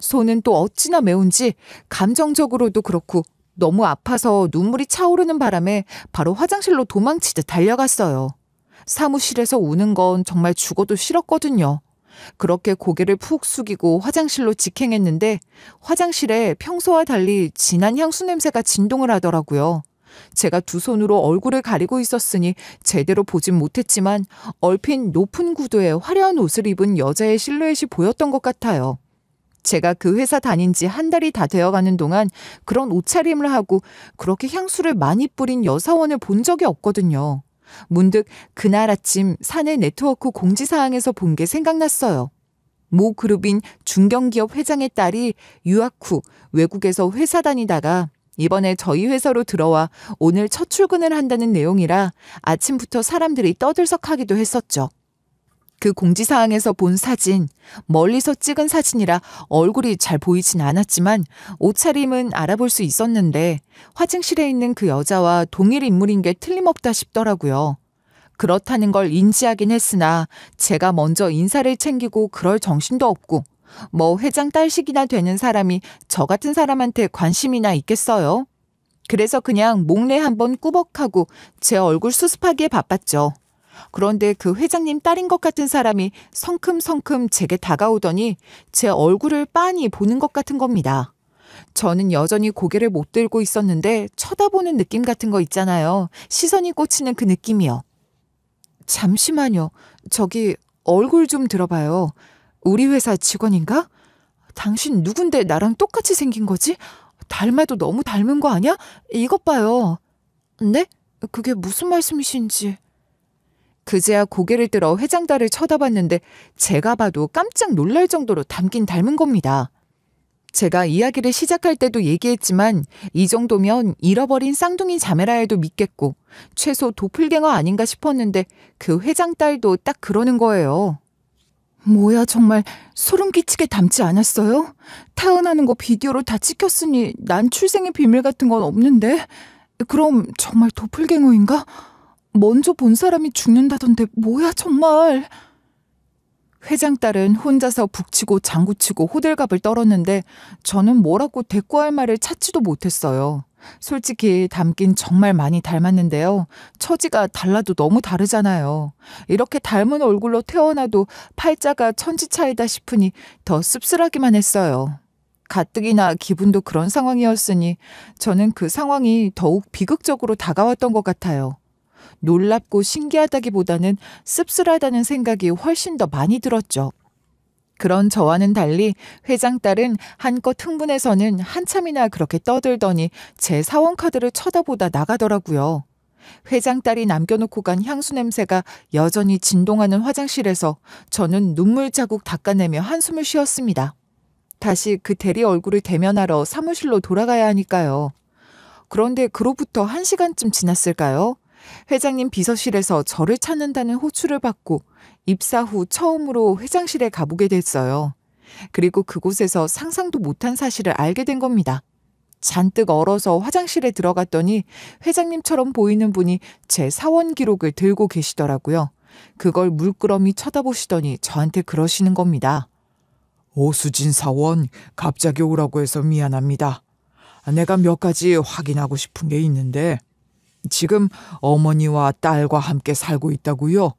손은 또 어찌나 매운지 감정적으로도 그렇고 너무 아파서 눈물이 차오르는 바람에 바로 화장실로 도망치듯 달려갔어요. 사무실에서 우는 건 정말 죽어도 싫었거든요. 그렇게 고개를 푹 숙이고 화장실로 직행했는데 화장실에 평소와 달리 진한 향수 냄새가 진동을 하더라고요. 제가 두 손으로 얼굴을 가리고 있었으니 제대로 보진 못했지만 얼핏 높은 구두에 화려한 옷을 입은 여자의 실루엣이 보였던 것 같아요. 제가 그 회사 다닌 지 한 달이 다 되어가는 동안 그런 옷차림을 하고 그렇게 향수를 많이 뿌린 여사원을 본 적이 없거든요. 문득 그날 아침 사내 네트워크 공지사항에서 본 게 생각났어요. 모 그룹인 중견기업 회장의 딸이 유학 후 외국에서 회사 다니다가 이번에 저희 회사로 들어와 오늘 첫 출근을 한다는 내용이라 아침부터 사람들이 떠들썩하기도 했었죠. 그 공지사항에서 본 사진, 멀리서 찍은 사진이라 얼굴이 잘 보이진 않았지만 옷차림은 알아볼 수 있었는데 화장실에 있는 그 여자와 동일 인물인 게 틀림없다 싶더라고요. 그렇다는 걸 인지하긴 했으나 제가 먼저 인사를 챙기고 그럴 정신도 없고 뭐 회장 딸식이나 되는 사람이 저 같은 사람한테 관심이나 있겠어요? 그래서 그냥 목례 한번 꾸벅하고 제 얼굴 수습하기에 바빴죠. 그런데 그 회장님 딸인 것 같은 사람이 성큼성큼 제게 다가오더니 제 얼굴을 빤히 보는 것 같은 겁니다. 저는 여전히 고개를 못 들고 있었는데 쳐다보는 느낌 같은 거 있잖아요. 시선이 꽂히는 그 느낌이요. 잠시만요. 저기 얼굴 좀 들어봐요. 우리 회사 직원인가? 당신 누군데 나랑 똑같이 생긴 거지? 닮아도 너무 닮은 거 아니야? 이것 봐요. 네? 그게 무슨 말씀이신지. 그제야 고개를 들어 회장딸을 쳐다봤는데 제가 봐도 깜짝 놀랄 정도로 닮긴 닮은 겁니다. 제가 이야기를 시작할 때도 얘기했지만 이 정도면 잃어버린 쌍둥이 자매라 해도 믿겠고 최소 도플갱어 아닌가 싶었는데 그 회장딸도 딱 그러는 거예요. 뭐야 정말 소름 끼치게 닮지 않았어요? 태어나는 거 비디오로 다 찍혔으니 난 출생의 비밀 같은 건 없는데 그럼 정말 도플갱어인가? 먼저 본 사람이 죽는다던데 뭐야 정말. 회장딸은 혼자서 북치고 장구치고 호들갑을 떨었는데 저는 뭐라고 대꾸할 말을 찾지도 못했어요. 솔직히 닮긴 정말 많이 닮았는데요. 처지가 달라도 너무 다르잖아요. 이렇게 닮은 얼굴로 태어나도 팔자가 천지 차이다 싶으니 더 씁쓸하기만 했어요. 가뜩이나 기분도 그런 상황이었으니 저는 그 상황이 더욱 비극적으로 다가왔던 것 같아요. 놀랍고 신기하다기보다는 씁쓸하다는 생각이 훨씬 더 많이 들었죠. 그런 저와는 달리 회장딸은 한껏 흥분해서는 한참이나 그렇게 떠들더니 제 사원카드를 쳐다보다 나가더라고요. 회장딸이 남겨놓고 간 향수 냄새가 여전히 진동하는 화장실에서 저는 눈물 자국 닦아내며 한숨을 쉬었습니다. 다시 그 대리 얼굴을 대면하러 사무실로 돌아가야 하니까요. 그런데 그로부터 1시간쯤 지났을까요? 회장님 비서실에서 저를 찾는다는 호출을 받고 입사 후 처음으로 회장실에 가보게 됐어요. 그리고 그곳에서 상상도 못한 사실을 알게 된 겁니다. 잔뜩 얼어서 화장실에 들어갔더니 회장님처럼 보이는 분이 제 사원 기록을 들고 계시더라고요. 그걸 물끄러미 쳐다보시더니 저한테 그러시는 겁니다. 오수진 사원, 갑자기 오라고 해서 미안합니다. 내가 몇 가지 확인하고 싶은 게 있는데 지금 어머니와 딸과 함께 살고 있다고요?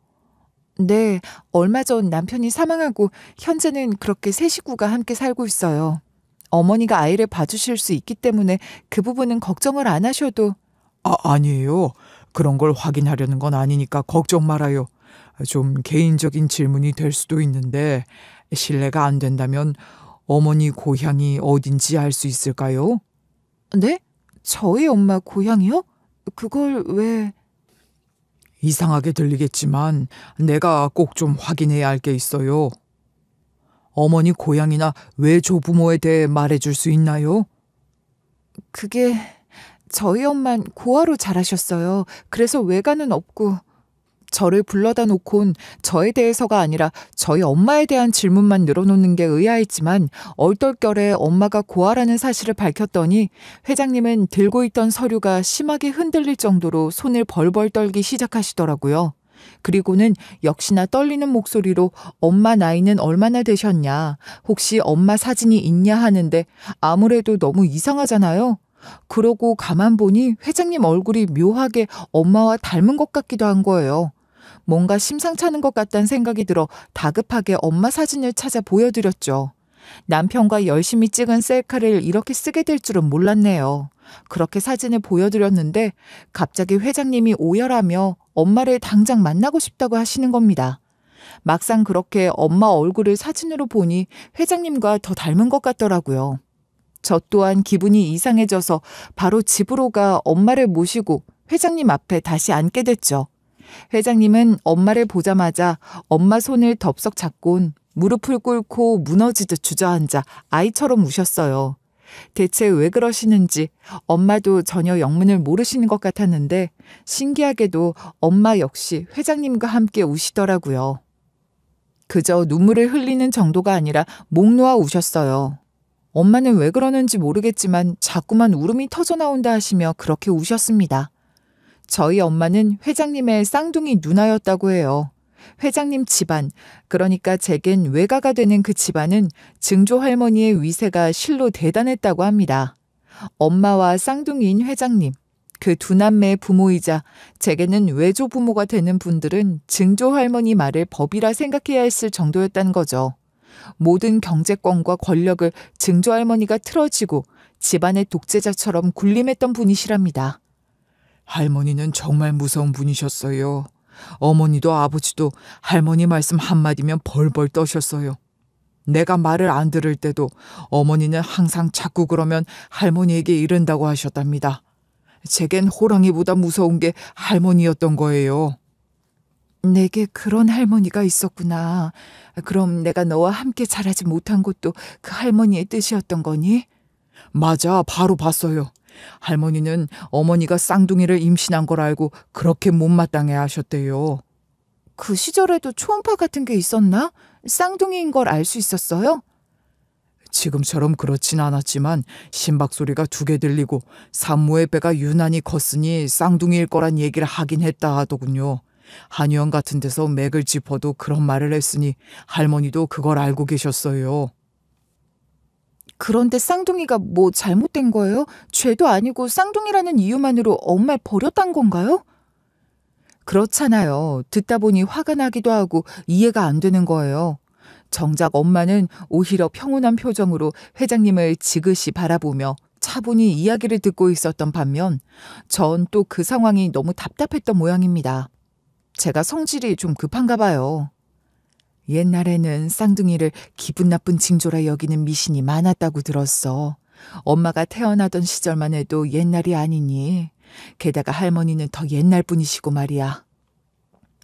네, 얼마 전 남편이 사망하고 현재는 그렇게 세 식구가 함께 살고 있어요. 어머니가 아이를 봐주실 수 있기 때문에 그 부분은 걱정을 안 하셔도. 아니에요. 그런 걸 확인하려는 건 아니니까 걱정 말아요. 좀 개인적인 질문이 될 수도 있는데 실례가 안 된다면 어머니 고향이 어딘지 알 수 있을까요? 네? 저희 엄마 고향이요? 그걸 왜... 이상하게 들리겠지만 내가 꼭 좀 확인해야 할 게 있어요. 어머니 고향이나 외조부모에 대해 말해줄 수 있나요? 그게 저희 엄만 고아로 자라셨어요. 그래서 외가는 없고... 저를 불러다 놓곤 저에 대해서가 아니라 저희 엄마에 대한 질문만 늘어놓는 게 의아했지만 얼떨결에 엄마가 고아라는 사실을 밝혔더니 회장님은 들고 있던 서류가 심하게 흔들릴 정도로 손을 벌벌 떨기 시작하시더라고요. 그리고는 역시나 떨리는 목소리로 엄마 나이는 얼마나 되셨냐, 혹시 엄마 사진이 있냐 하는데 아무래도 너무 이상하잖아요. 그러고 가만 보니 회장님 얼굴이 묘하게 엄마와 닮은 것 같기도 한 거예요. 뭔가 심상찮은 것 같다는 생각이 들어 다급하게 엄마 사진을 찾아 보여드렸죠. 남편과 열심히 찍은 셀카를 이렇게 쓰게 될 줄은 몰랐네요. 그렇게 사진을 보여드렸는데 갑자기 회장님이 오열하며 엄마를 당장 만나고 싶다고 하시는 겁니다. 막상 그렇게 엄마 얼굴을 사진으로 보니 회장님과 더 닮은 것 같더라고요. 저 또한 기분이 이상해져서 바로 집으로 가 엄마를 모시고 회장님 앞에 다시 앉게 됐죠. 회장님은 엄마를 보자마자 엄마 손을 덥석 잡곤 무릎을 꿇고 무너지듯 주저앉아 아이처럼 우셨어요. 대체 왜 그러시는지 엄마도 전혀 영문을 모르시는 것 같았는데 신기하게도 엄마 역시 회장님과 함께 우시더라고요. 그저 눈물을 흘리는 정도가 아니라 목 놓아 우셨어요. 엄마는 왜 그러는지 모르겠지만 자꾸만 울음이 터져 나온다 하시며 그렇게 우셨습니다. 저희 엄마는 회장님의 쌍둥이 누나였다고 해요. 회장님 집안, 그러니까 제겐 외가가 되는 그 집안은 증조 할머니의 위세가 실로 대단했다고 합니다. 엄마와 쌍둥이인 회장님, 그 두 남매의 부모이자 제게는 외조 부모가 되는 분들은 증조 할머니 말을 법이라 생각해야 했을 정도였다는 거죠. 모든 경제권과 권력을 증조 할머니가 틀어지고 집안의 독재자처럼 군림했던 분이시랍니다. 할머니는 정말 무서운 분이셨어요. 어머니도 아버지도 할머니 말씀 한마디면 벌벌 떠셨어요. 내가 말을 안 들을 때도 어머니는 항상 자꾸 그러면 할머니에게 이른다고 하셨답니다. 제겐 호랑이보다 무서운 게 할머니였던 거예요. 내게 그런 할머니가 있었구나. 그럼 내가 너와 함께 자라지 못한 것도 그 할머니의 뜻이었던 거니? 맞아, 바로 봤어요. 할머니는 어머니가 쌍둥이를 임신한 걸 알고 그렇게 못마땅해 하셨대요. 그 시절에도 초음파 같은 게 있었나? 쌍둥이인 걸 알 수 있었어요? 지금처럼 그렇진 않았지만 심박 소리가 2개 들리고 산모의 배가 유난히 컸으니 쌍둥이일 거란 얘기를 하긴 했다 하더군요. 한의원 같은 데서 맥을 짚어도 그런 말을 했으니 할머니도 그걸 알고 계셨어요. 그런데 쌍둥이가 뭐 잘못된 거예요? 죄도 아니고 쌍둥이라는 이유만으로 엄마를 버렸단 건가요? 그렇잖아요. 듣다 보니 화가 나기도 하고 이해가 안 되는 거예요. 정작 엄마는 오히려 평온한 표정으로 회장님을 지그시 바라보며 차분히 이야기를 듣고 있었던 반면 전 또 그 상황이 너무 답답했던 모양입니다. 제가 성질이 좀 급한가 봐요. 옛날에는 쌍둥이를 기분 나쁜 징조라 여기는 미신이 많았다고 들었어. 엄마가 태어나던 시절만 해도 옛날이 아니니. 게다가 할머니는 더 옛날 분이시고 말이야.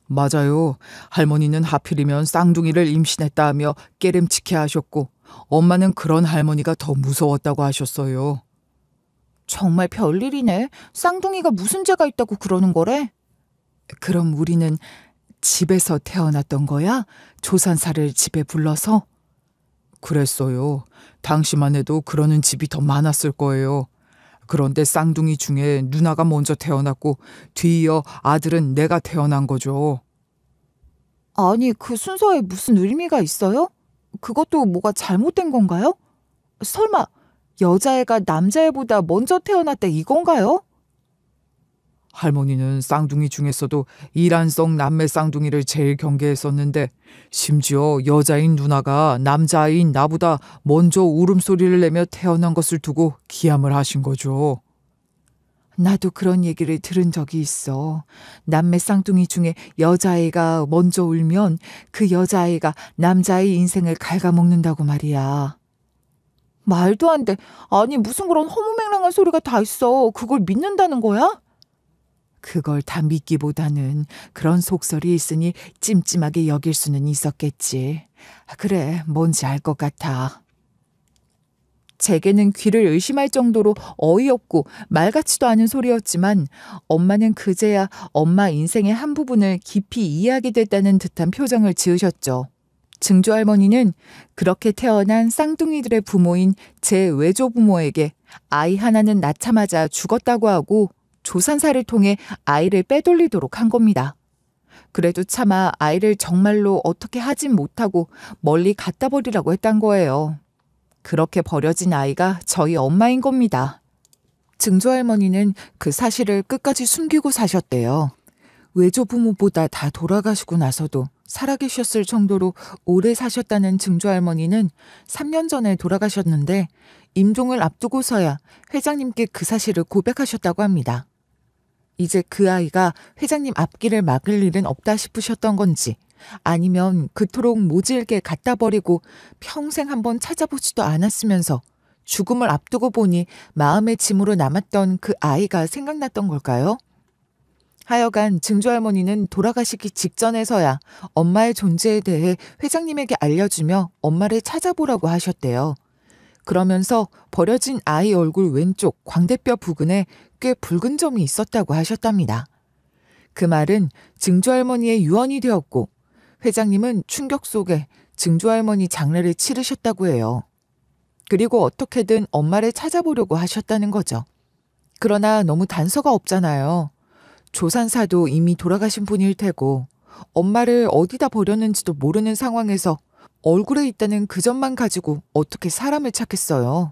맞아요. 할머니는 하필이면 쌍둥이를 임신했다 하며 깨름치게 하셨고 엄마는 그런 할머니가 더 무서웠다고 하셨어요. 정말 별일이네. 쌍둥이가 무슨 죄가 있다고 그러는 거래? 그럼 우리는 집에서 태어났던 거야? 조산사를 집에 불러서? 그랬어요. 당시만 해도 그러는 집이 더 많았을 거예요. 그런데 쌍둥이 중에 누나가 먼저 태어났고 뒤이어 아들은 내가 태어난 거죠. 아니, 그 순서에 무슨 의미가 있어요? 그것도 뭐가 잘못된 건가요? 설마 여자애가 남자애보다 먼저 태어났다 이건가요? 할머니는 쌍둥이 중에서도 이란성 남매 쌍둥이를 제일 경계했었는데 심지어 여자인 누나가 남자아이인 나보다 먼저 울음소리를 내며 태어난 것을 두고 기함을 하신 거죠. 나도 그런 얘기를 들은 적이 있어. 남매 쌍둥이 중에 여자아이가 먼저 울면 그 여자아이가 남자아이 인생을 갉아먹는다고 말이야. 말도 안 돼. 아니 무슨 그런 허무맹랑한 소리가 다 있어. 그걸 믿는다는 거야? 그걸 다 믿기보다는 그런 속설이 있으니 찜찜하게 여길 수는 있었겠지. 그래, 뭔지 알 것 같아. 제게는 귀를 의심할 정도로 어이없고 말 같지도 않은 소리였지만 엄마는 그제야 엄마 인생의 한 부분을 깊이 이해하게 됐다는 듯한 표정을 지으셨죠. 증조할머니는 그렇게 태어난 쌍둥이들의 부모인 제 외조부모에게 아이 하나는 낳자마자 죽었다고 하고 조산사를 통해 아이를 빼돌리도록 한 겁니다. 그래도 차마 아이를 정말로 어떻게 하진 못하고 멀리 갖다 버리라고 했단 거예요. 그렇게 버려진 아이가 저희 엄마인 겁니다. 증조할머니는 그 사실을 끝까지 숨기고 사셨대요. 외조부모보다 다 돌아가시고 나서도 살아계셨을 정도로 오래 사셨다는 증조할머니는 3년 전에 돌아가셨는데 임종을 앞두고서야 회장님께 그 사실을 고백하셨다고 합니다. 이제 그 아이가 회장님 앞길을 막을 일은 없다 싶으셨던 건지 아니면 그토록 모질게 갖다 버리고 평생 한번 찾아보지도 않았으면서 죽음을 앞두고 보니 마음의 짐으로 남았던 그 아이가 생각났던 걸까요? 하여간 증조할머니는 돌아가시기 직전에서야 엄마의 존재에 대해 회장님에게 알려주며 엄마를 찾아보라고 하셨대요. 그러면서 버려진 아이 얼굴 왼쪽 광대뼈 부근에 꽤 붉은 점이 있었다고 하셨답니다. 그 말은 증조할머니의 유언이 되었고 회장님은 충격 속에 증조할머니 장례를 치르셨다고 해요. 그리고 어떻게든 엄마를 찾아보려고 하셨다는 거죠. 그러나 너무 단서가 없잖아요. 조산사도 이미 돌아가신 분일 테고 엄마를 어디다 버렸는지도 모르는 상황에서 얼굴에 있다는 그 점만 가지고 어떻게 사람을 찾겠어요.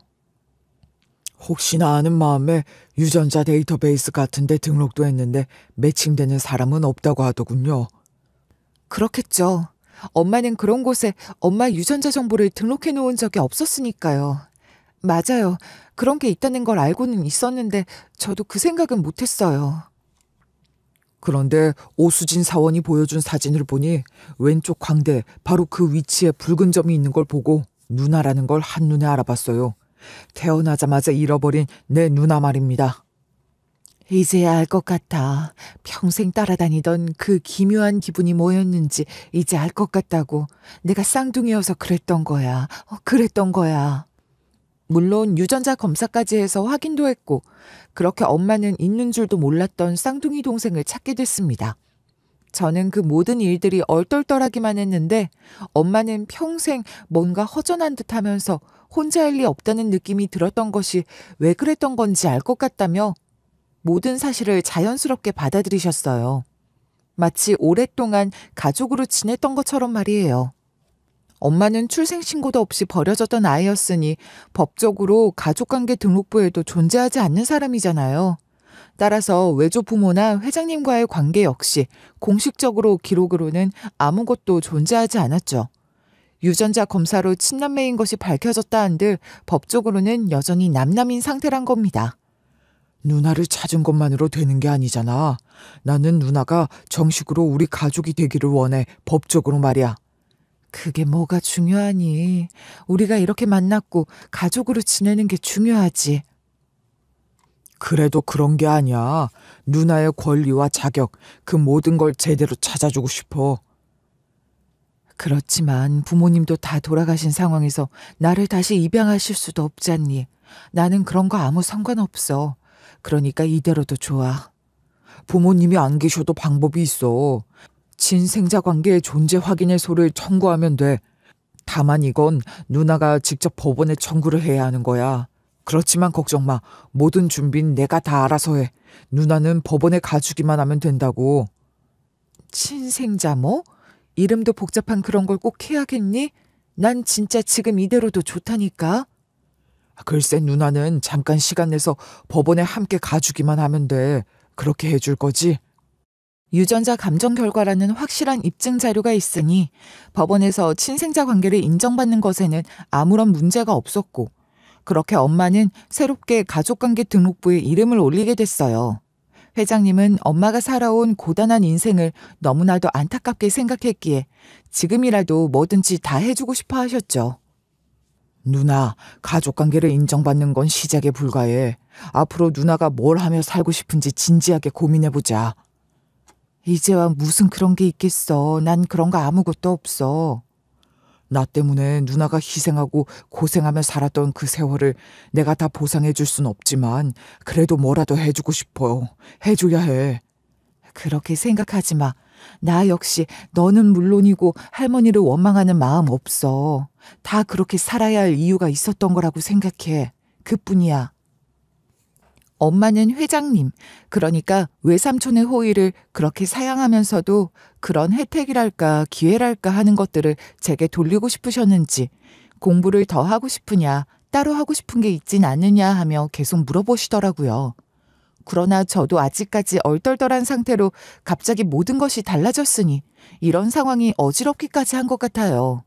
혹시나 하는 마음에 유전자 데이터베이스 같은 데 등록도 했는데 매칭되는 사람은 없다고 하더군요. 그렇겠죠. 엄마는 그런 곳에 엄마 유전자 정보를 등록해 놓은 적이 없었으니까요. 맞아요. 그런 게 있다는 걸 알고는 있었는데 저도 그 생각은 못했어요. 그런데 오수진 사원이 보여준 사진을 보니 왼쪽 광대 바로 그 위치에 붉은 점이 있는 걸 보고 누나라는 걸 한눈에 알아봤어요. 태어나자마자 잃어버린 내 누나 말입니다. 이제야 알 것 같아. 평생 따라다니던 그 기묘한 기분이 뭐였는지 이제 알 것 같다고. 내가 쌍둥이여서 그랬던 거야. 그랬던 거야. 물론 유전자 검사까지 해서 확인도 했고 그렇게 엄마는 있는 줄도 몰랐던 쌍둥이 동생을 찾게 됐습니다. 저는 그 모든 일들이 얼떨떨하기만 했는데 엄마는 평생 뭔가 허전한 듯 하면서 혼자일 리 없다는 느낌이 들었던 것이 왜 그랬던 건지 알 것 같다며 모든 사실을 자연스럽게 받아들이셨어요. 마치 오랫동안 가족으로 지냈던 것처럼 말이에요. 엄마는 출생신고도 없이 버려졌던 아이였으니 법적으로 가족관계 등록부에도 존재하지 않는 사람이잖아요. 따라서 외조 부모나 회장님과의 관계 역시 공식적으로 기록으로는 아무것도 존재하지 않았죠. 유전자 검사로 친남매인 것이 밝혀졌다 한들 법적으로는 여전히 남남인 상태란 겁니다. 누나를 찾은 것만으로 되는 게 아니잖아. 나는 누나가 정식으로 우리 가족이 되기를 원해. 법적으로 말이야. 그게 뭐가 중요하니. 우리가 이렇게 만났고 가족으로 지내는 게 중요하지. 그래도 그런 게 아니야. 누나의 권리와 자격, 그 모든 걸 제대로 찾아주고 싶어. 그렇지만 부모님도 다 돌아가신 상황에서 나를 다시 입양하실 수도 없잖니. 나는 그런 거 아무 상관없어. 그러니까 이대로도 좋아. 부모님이 안 계셔도 방법이 있어. 친생자 관계의 존재 확인해소를 청구하면 돼. 다만 이건 누나가 직접 법원에 청구를 해야 하는 거야. 그렇지만 걱정 마. 모든 준비는 내가 다 알아서 해. 누나는 법원에 가주기만 하면 된다고. 친생자 뭐? 이름도 복잡한 그런 걸 꼭 해야겠니? 난 진짜 지금 이대로도 좋다니까. 글쎄 누나는 잠깐 시간 내서 법원에 함께 가주기만 하면 돼. 그렇게 해줄 거지? 유전자 감정 결과라는 확실한 입증 자료가 있으니 법원에서 친생자 관계를 인정받는 것에는 아무런 문제가 없었고 그렇게 엄마는 새롭게 가족관계 등록부에 이름을 올리게 됐어요. 회장님은 엄마가 살아온 고단한 인생을 너무나도 안타깝게 생각했기에 지금이라도 뭐든지 다 해주고 싶어 하셨죠. 누나, 가족관계를 인정받는 건 시작에 불과해. 앞으로 누나가 뭘 하며 살고 싶은지 진지하게 고민해보자. 이제와 무슨 그런 게 있겠어. 난 그런 거 아무것도 없어. 나 때문에 누나가 희생하고 고생하며 살았던 그 세월을 내가 다 보상해줄 순 없지만 그래도 뭐라도 해주고 싶어. 해줘야 해. 그렇게 생각하지 마. 나 역시 너는 물론이고 할머니를 원망하는 마음 없어. 다 그렇게 살아야 할 이유가 있었던 거라고 생각해. 그뿐이야. 엄마는 회장님, 그러니까 외삼촌의 호의를 그렇게 사양하면서도 그런 혜택이랄까 기회랄까 하는 것들을 제게 돌리고 싶으셨는지 공부를 더 하고 싶으냐, 따로 하고 싶은 게 있진 않느냐 하며 계속 물어보시더라고요. 그러나 저도 아직까지 얼떨떨한 상태로 갑자기 모든 것이 달라졌으니 이런 상황이 어지럽기까지 한 것 같아요.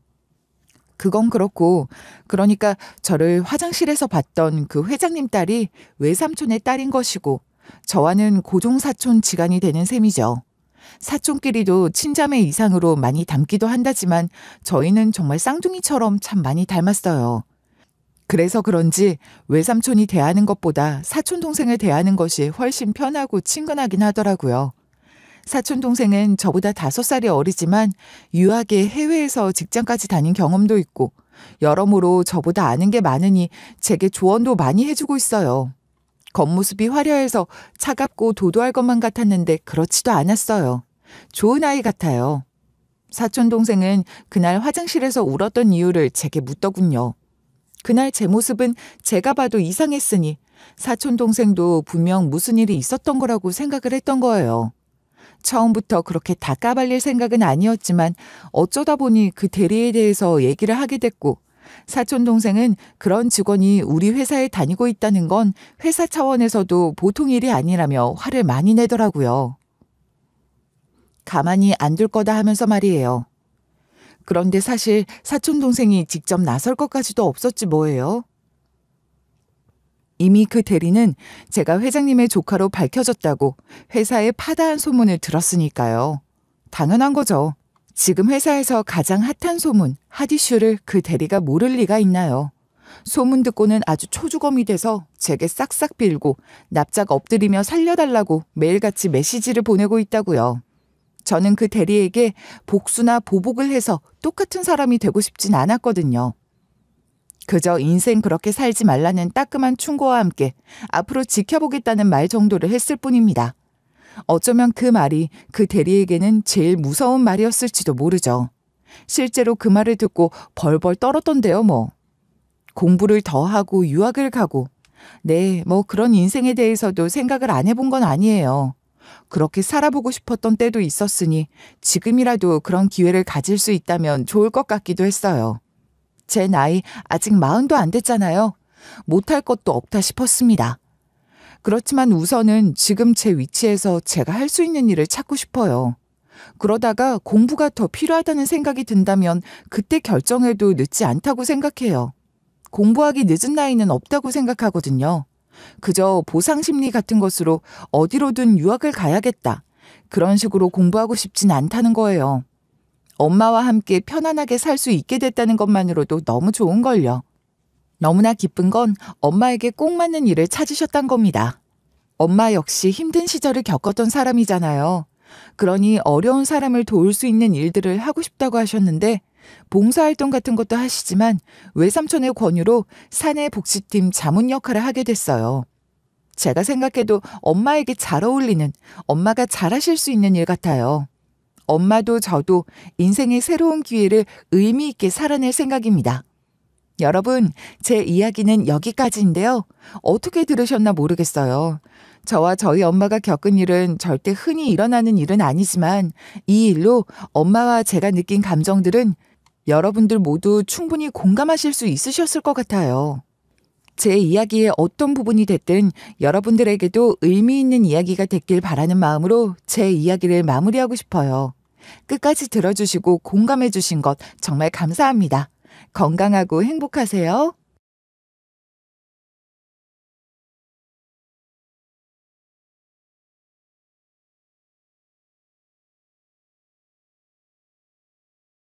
그건 그렇고 그러니까 저를 화장실에서 봤던 그 회장님 딸이 외삼촌의 딸인 것이고 저와는 고종사촌 지간이 되는 셈이죠. 사촌끼리도 친자매 이상으로 많이 닮기도 한다지만 저희는 정말 쌍둥이처럼 참 많이 닮았어요. 그래서 그런지 외삼촌이 대하는 것보다 사촌 동생을 대하는 것이 훨씬 편하고 친근하긴 하더라고요. 사촌 동생은 저보다 5살이 어리지만 유학에 해외에서 직장까지 다닌 경험도 있고 여러모로 저보다 아는 게 많으니 제게 조언도 많이 해주고 있어요. 겉모습이 화려해서 차갑고 도도할 것만 같았는데 그렇지도 않았어요. 좋은 아이 같아요. 사촌 동생은 그날 화장실에서 울었던 이유를 제게 묻더군요. 그날 제 모습은 제가 봐도 이상했으니 사촌 동생도 분명 무슨 일이 있었던 거라고 생각을 했던 거예요. 처음부터 그렇게 다 까발릴 생각은 아니었지만 어쩌다 보니 그 대리에 대해서 얘기를 하게 됐고 사촌 동생은 그런 직원이 우리 회사에 다니고 있다는 건 회사 차원에서도 보통 일이 아니라며 화를 많이 내더라고요. 가만히 안 둘 거다 하면서 말이에요. 그런데 사실 사촌 동생이 직접 나설 것까지도 없었지 뭐예요. 이미 그 대리는 제가 회장님의 조카로 밝혀졌다고 회사에 파다한 소문을 들었으니까요. 당연한 거죠. 지금 회사에서 가장 핫한 소문, 핫 이슈를 그 대리가 모를 리가 있나요. 소문 듣고는 아주 초주검이 돼서 제게 싹싹 빌고 납작 엎드리며 살려달라고 매일같이 메시지를 보내고 있다고요. 저는 그 대리에게 복수나 보복을 해서 똑같은 사람이 되고 싶진 않았거든요. 그저 인생 그렇게 살지 말라는 따끔한 충고와 함께 앞으로 지켜보겠다는 말 정도를 했을 뿐입니다. 어쩌면 그 말이 그 대리에게는 제일 무서운 말이었을지도 모르죠. 실제로 그 말을 듣고 벌벌 떨었던데요, 뭐. 공부를 더 하고 유학을 가고. 네, 뭐 그런 인생에 대해서도 생각을 안 해본 건 아니에요. 그렇게 살아보고 싶었던 때도 있었으니 지금이라도 그런 기회를 가질 수 있다면 좋을 것 같기도 했어요. 제 나이 아직 40도 안 됐잖아요. 못할 것도 없다 싶었습니다. 그렇지만 우선은 지금 제 위치에서 제가 할 수 있는 일을 찾고 싶어요. 그러다가 공부가 더 필요하다는 생각이 든다면 그때 결정해도 늦지 않다고 생각해요. 공부하기 늦은 나이는 없다고 생각하거든요. 그저 보상심리 같은 것으로 어디로든 유학을 가야겠다. 그런 식으로 공부하고 싶진 않다는 거예요. 엄마와 함께 편안하게 살 수 있게 됐다는 것만으로도 너무 좋은걸요. 너무나 기쁜 건 엄마에게 꼭 맞는 일을 찾으셨단 겁니다. 엄마 역시 힘든 시절을 겪었던 사람이잖아요. 그러니 어려운 사람을 도울 수 있는 일들을 하고 싶다고 하셨는데 봉사활동 같은 것도 하시지만 외삼촌의 권유로 사내 복지팀 자문 역할을 하게 됐어요. 제가 생각해도 엄마에게 잘 어울리는, 엄마가 잘하실 수 있는 일 같아요. 엄마도 저도 인생의 새로운 기회를 의미 있게 살아낼 생각입니다. 여러분, 제 이야기는 여기까지인데요. 어떻게 들으셨나 모르겠어요. 저와 저희 엄마가 겪은 일은 절대 흔히 일어나는 일은 아니지만 이 일로 엄마와 제가 느낀 감정들은 여러분들 모두 충분히 공감하실 수 있으셨을 것 같아요. 제 이야기의 어떤 부분이 됐든 여러분들에게도 의미 있는 이야기가 됐길 바라는 마음으로 제 이야기를 마무리하고 싶어요. 끝까지 들어주시고 공감해 주신 것 정말 감사합니다. 건강하고 행복하세요.